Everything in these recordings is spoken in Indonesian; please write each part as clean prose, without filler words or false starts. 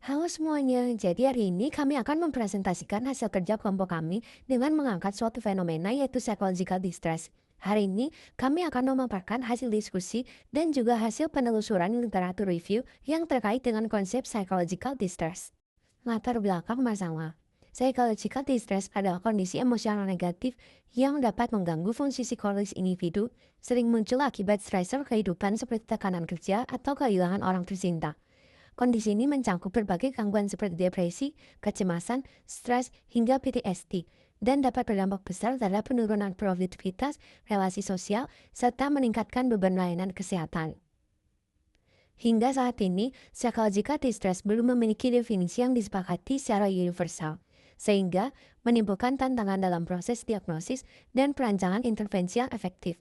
Halo semuanya, jadi hari ini kami akan mempresentasikan hasil kerja kelompok kami dengan mengangkat suatu fenomena yaitu psychological distress. Hari ini kami akan memaparkan hasil diskusi dan juga hasil penelusuran literatur review yang terkait dengan konsep psychological distress. Latar belakang masalah. Psychological distress adalah kondisi emosional negatif yang dapat mengganggu fungsi psikologis individu, sering muncul akibat stressor kehidupan seperti tekanan kerja atau kehilangan orang tercinta. Kondisi ini mencangkup berbagai gangguan seperti depresi, kecemasan, stres, hingga PTSD, dan dapat berdampak besar terhadap penurunan produktivitas, relasi sosial, serta meningkatkan beban layanan kesehatan. Hingga saat ini, psychological distress belum memiliki definisi yang disepakati secara universal, sehingga menimbulkan tantangan dalam proses diagnosis dan perancangan intervensi yang efektif.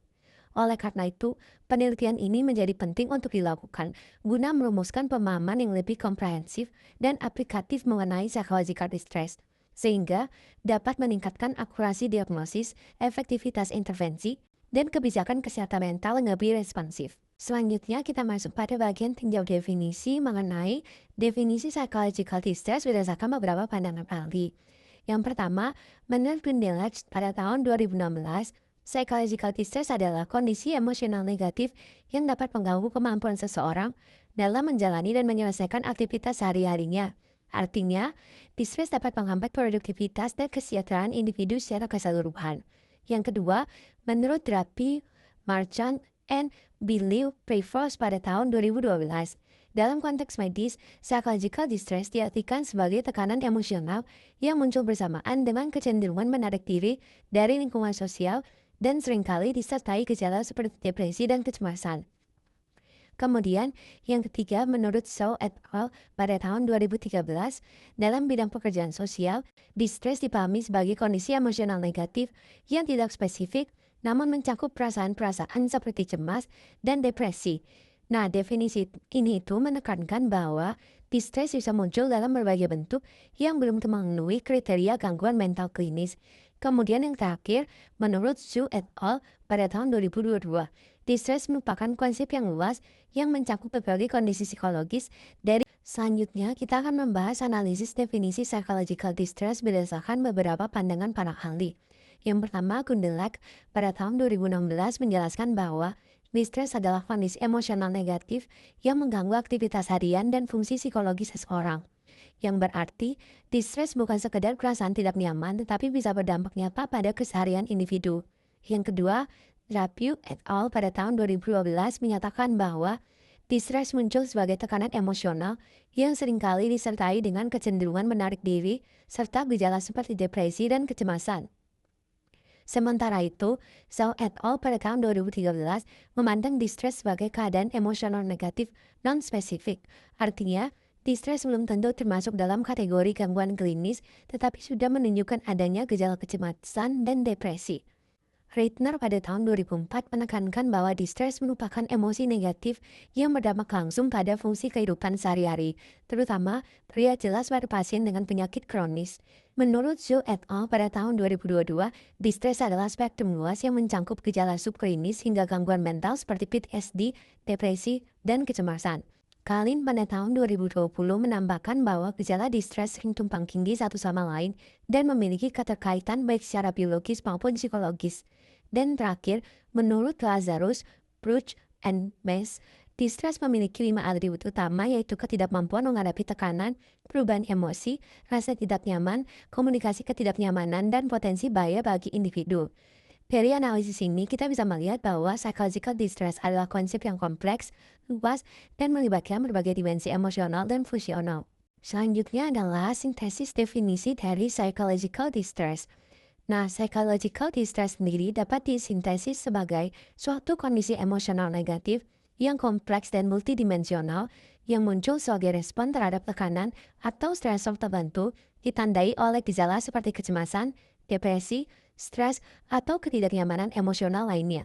Oleh karena itu, penelitian ini menjadi penting untuk dilakukan guna merumuskan pemahaman yang lebih komprehensif dan aplikatif mengenai psychological distress, sehingga dapat meningkatkan akurasi diagnosis, efektivitas intervensi, dan kebijakan kesehatan mental yang lebih responsif. Selanjutnya kita masuk pada bagian tinjau definisi mengenai definisi psychological distress berdasarkan beberapa pandangan ahli. Yang pertama, menurut Gundelach pada tahun 2016, psychological distress adalah kondisi emosional negatif yang dapat mengganggu kemampuan seseorang dalam menjalani dan menyelesaikan aktivitas sehari-harinya. Artinya, distress dapat menghambat produktivitas dan kesejahteraan individu secara keseluruhan. Yang kedua, menurut terapi Marchand and Billy Prevost pada tahun 2012, dalam konteks medis, psychological distress diartikan sebagai tekanan emosional yang muncul bersamaan dengan kecenderungan menarik diri dari lingkungan sosial dan seringkali disertai gejala seperti depresi dan kecemasan. Kemudian, yang ketiga menurut Shaw et al. Pada tahun 2013, dalam bidang pekerjaan sosial, distress dipahami sebagai kondisi emosional negatif yang tidak spesifik, namun mencakup perasaan-perasaan seperti cemas dan depresi. Nah, definisi ini itu menekankan bahwa distress bisa muncul dalam berbagai bentuk yang belum memenuhi kriteria gangguan mental klinis. Kemudian yang terakhir, menurut Zhu et al. Pada tahun 2022, distress merupakan konsep yang luas yang mencakup berbagai kondisi psikologis dari. Selanjutnya, kita akan membahas analisis definisi psychological distress berdasarkan beberapa pandangan para ahli. Yang pertama, Gundelach pada tahun 2016 menjelaskan bahwa distress adalah kondisi emosional negatif yang mengganggu aktivitas harian dan fungsi psikologis seseorang. Yang berarti, distress bukan sekedar perasaan tidak nyaman tetapi bisa berdampak nyata pada keseharian individu. Yang kedua, Drapeau et al. Pada tahun 2012 menyatakan bahwa distress muncul sebagai tekanan emosional yang seringkali disertai dengan kecenderungan menarik diri serta gejala seperti depresi dan kecemasan. Sementara itu, Zhao et al. Pada tahun 2013 memandang distress sebagai keadaan emosional negatif non-spesifik. Artinya, distress belum tentu termasuk dalam kategori gangguan klinis, tetapi sudah menunjukkan adanya gejala kecemasan dan depresi. Reitner pada tahun 2004 menekankan bahwa distress merupakan emosi negatif yang berdampak langsung pada fungsi kehidupan sehari-hari, terutama terlihat jelas pada pasien dengan penyakit kronis. Menurut Zhou et al. Pada tahun 2022, distress adalah spektrum luas yang mencangkup gejala subklinis hingga gangguan mental seperti PTSD, depresi, dan kecemasan. Kalin pada tahun 2020 menambahkan bahwa gejala distress sering tumpang tindih satu sama lain dan memiliki keterkaitan baik secara biologis maupun psikologis. Dan terakhir, menurut Lazarus, Bruch, and Mess, distress memiliki 5 atribut utama yaitu ketidakmampuan menghadapi tekanan, perubahan emosi, rasa tidak nyaman, komunikasi ketidaknyamanan, dan potensi bahaya bagi individu. Dari analisis ini, kita bisa melihat bahwa psychological distress adalah konsep yang kompleks, luas, dan melibatkan berbagai dimensi emosional dan fungsional. Selanjutnya adalah sintesis definisi dari psychological distress. Nah, psychological distress sendiri dapat disintesis sebagai suatu kondisi emosional negatif yang kompleks dan multidimensional yang muncul sebagai respon terhadap tekanan atau stresor tertentu ditandai oleh gejala seperti kecemasan, depresi, stres, atau ketidaknyamanan emosional lainnya.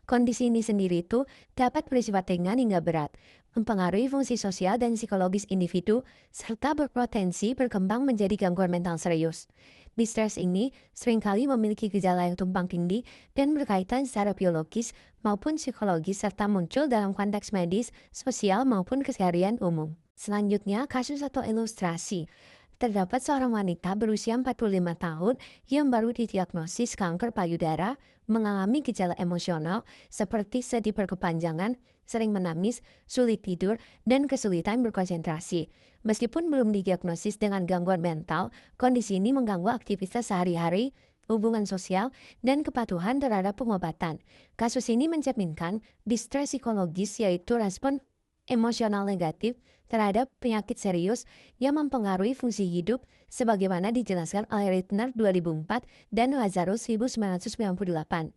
Kondisi ini sendiri itu dapat bersifat ringan hingga berat, mempengaruhi fungsi sosial dan psikologis individu, serta berpotensi berkembang menjadi gangguan mental serius. Distress ini seringkali memiliki gejala yang tumpang tindih dan berkaitan secara biologis maupun psikologis serta muncul dalam konteks medis, sosial maupun keseharian umum. Selanjutnya, kasus atau ilustrasi. Terdapat seorang wanita berusia 45 tahun yang baru didiagnosis kanker payudara, mengalami gejala emosional seperti sedih berkepanjangan, sering menangis, sulit tidur, dan kesulitan berkonsentrasi. Meskipun belum didiagnosis dengan gangguan mental, kondisi ini mengganggu aktivitas sehari-hari, hubungan sosial, dan kepatuhan terhadap pengobatan. Kasus ini mencerminkan distres psikologis, yaitu respon emosional negatif terhadap penyakit serius yang mempengaruhi fungsi hidup sebagaimana dijelaskan oleh Ritner 2004 dan Lazarus 1998.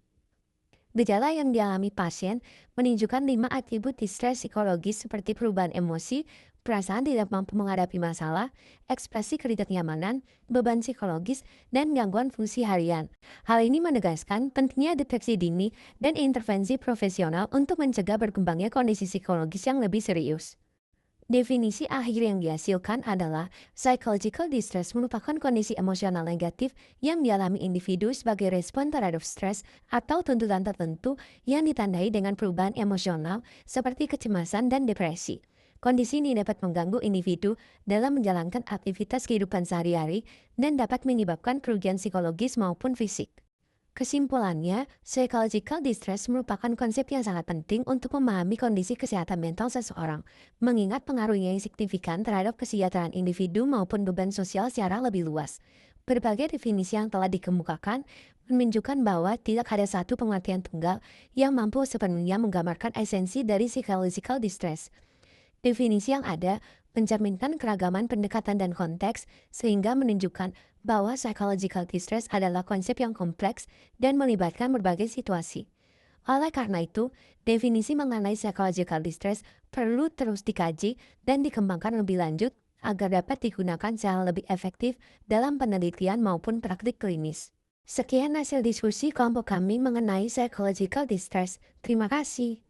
Gejala yang dialami pasien menunjukkan 5 atribut distres psikologis seperti perubahan emosi, perasaan tidak mampu menghadapi masalah, ekspresi ketidaknyamanan, beban psikologis, dan gangguan fungsi harian. Hal ini menegaskan pentingnya deteksi dini dan intervensi profesional untuk mencegah berkembangnya kondisi psikologis yang lebih serius. Definisi akhir yang dihasilkan adalah psychological distress merupakan kondisi emosional negatif yang dialami individu sebagai respon terhadap stres atau tuntutan tertentu yang ditandai dengan perubahan emosional seperti kecemasan dan depresi. Kondisi ini dapat mengganggu individu dalam menjalankan aktivitas kehidupan sehari-hari dan dapat menyebabkan kerugian psikologis maupun fisik. Kesimpulannya, psychological distress merupakan konsep yang sangat penting untuk memahami kondisi kesehatan mental seseorang, mengingat pengaruhnya yang signifikan terhadap kesejahteraan individu maupun beban sosial secara lebih luas. Berbagai definisi yang telah dikemukakan menunjukkan bahwa tidak ada satu pengertian tunggal yang mampu sepenuhnya menggambarkan esensi dari psychological distress. Definisi yang ada mencerminkan keragaman pendekatan dan konteks, sehingga menunjukkan bahwa psychological distress adalah konsep yang kompleks dan melibatkan berbagai situasi. Oleh karena itu, definisi mengenai psychological distress perlu terus dikaji dan dikembangkan lebih lanjut agar dapat digunakan secara lebih efektif dalam penelitian maupun praktik klinis. Sekian hasil diskusi kelompok kami mengenai psychological distress. Terima kasih.